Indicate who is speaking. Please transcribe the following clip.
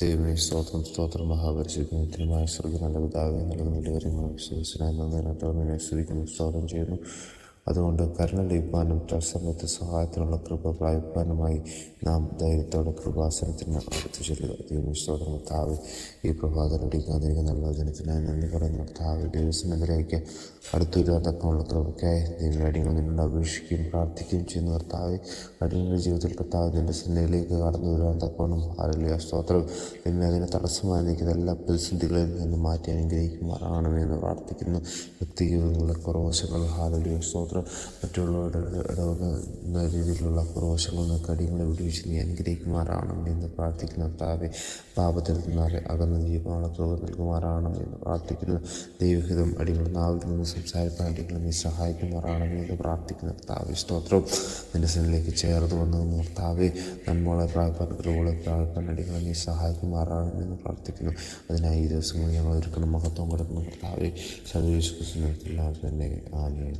Speaker 1: ദൈവമേ സ്തോത്രം സ്തോത്രം മഹാപരിശുദ്ധമായ സ്വർഗ്ഗ നല്ല പിതാവേ നൽകുന്ന കാര്യങ്ങൾ വിശ്വസിനായി നന്ദിനെ സ്തുതിക്കുന്നു സ്തോത്രം ചെയ്യുന്നു. അതുകൊണ്ട് കരുണ ലഭിക്കാനും തത്സമയത്ത് സഹായത്തിനുള്ള കൃപ പ്രാപിക്കാനുമായി നാം ധൈര്യത്തോടെ കൃപാസനത്തിന് അടുത്ത് ചെല്ലുക. ദൈവമേ സ്തോത്രം കർത്താവേ, ഈ പ്രഭാതം അടിക്കാതിരിക്കുന്ന നല്ല വചനത്തിനായി നന്ദി പറയുന്നു കർത്താവേ. ദൈവസന്നിധിയിലേക്ക് അടുത്തുവരാത്തക്കുള്ള കൃപയ്ക്കായി ദൈവം അടിയങ്ങൾ നിന്നോട് അപേക്ഷിക്കുകയും പ്രാർത്ഥിക്കുകയും ചെയ്യുന്ന കർത്താവേ. അടിയങ്ങളുടെ ജീവിതത്തിൽ കർത്താവ് നിൻ്റെ സന്നിധിയിലേക്ക് കടന്നു വരാൻ തക്കവണ്ണം ഹല്ലേലൂയ സ്തോത്രം. പിന്നെ അതിന് തടസ്സമായി നിൽക്കുന്ന എല്ലാ പ്രതിസന്ധികളിൽ നിന്ന് മാറ്റി അനുഗ്രഹിക്കുമാറാകണമെന്ന് പ്രാർത്ഥിക്കുന്നു. വ്യക്തിജീവിതങ്ങളുടെ കുറവശങ്ങൾ ഹല്ലേലൂയ സ്തോത്രം, മറ്റുള്ളവരുടെ ഇടവകുന്ന രീതിയിലുള്ള കുറവശങ്ങളിൽ നിന്ന് അടിയങ്ങളെ വിടുവിച്ച് നീ അനുഗ്രഹിക്കുമാറാകണമെന്ന് പ്രാർത്ഥിക്കുന്നു കർത്താവേ. പാപത്തിൽ നിന്ന് അകന്ന ജീവനുള്ള കൃപ നൽകുമാറാകണമെന്ന് പ്രാർത്ഥിക്കുന്നു. ദൈവഹിതം അടിയങ്ങളുടെ നാവിൽ നിന്ന് സംസാരിക്കാൻ അടിയങ്ങളെ നീ സഹായിക്കുമാറാകണമെന്ന് പ്രാർത്ഥിക്കുന്നു കർത്താവേ. സ്തോത്രം. നിൻ്റെ സന്നിധിയിലേക്ക് ചേർന്ന് വന്നു കർത്താവേ, നന്മകളെ പ്രാപിക്കാൻ കൃപകളെ പ്രാപിക്കാൻ അടിയങ്ങളെ നീ സഹായിക്കുമാറാകണമെന്ന് പ്രാർത്ഥിക്കുന്നു. അതിനായി ഈ ദിവസങ്ങളിൽ ഞങ്ങൾ ഒരുക്കണം മഹത്വം കൊടുക്കുന്നു കർത്താവേ. സർവ്വേശ്വരനെ തന്നെ ആമേൻ.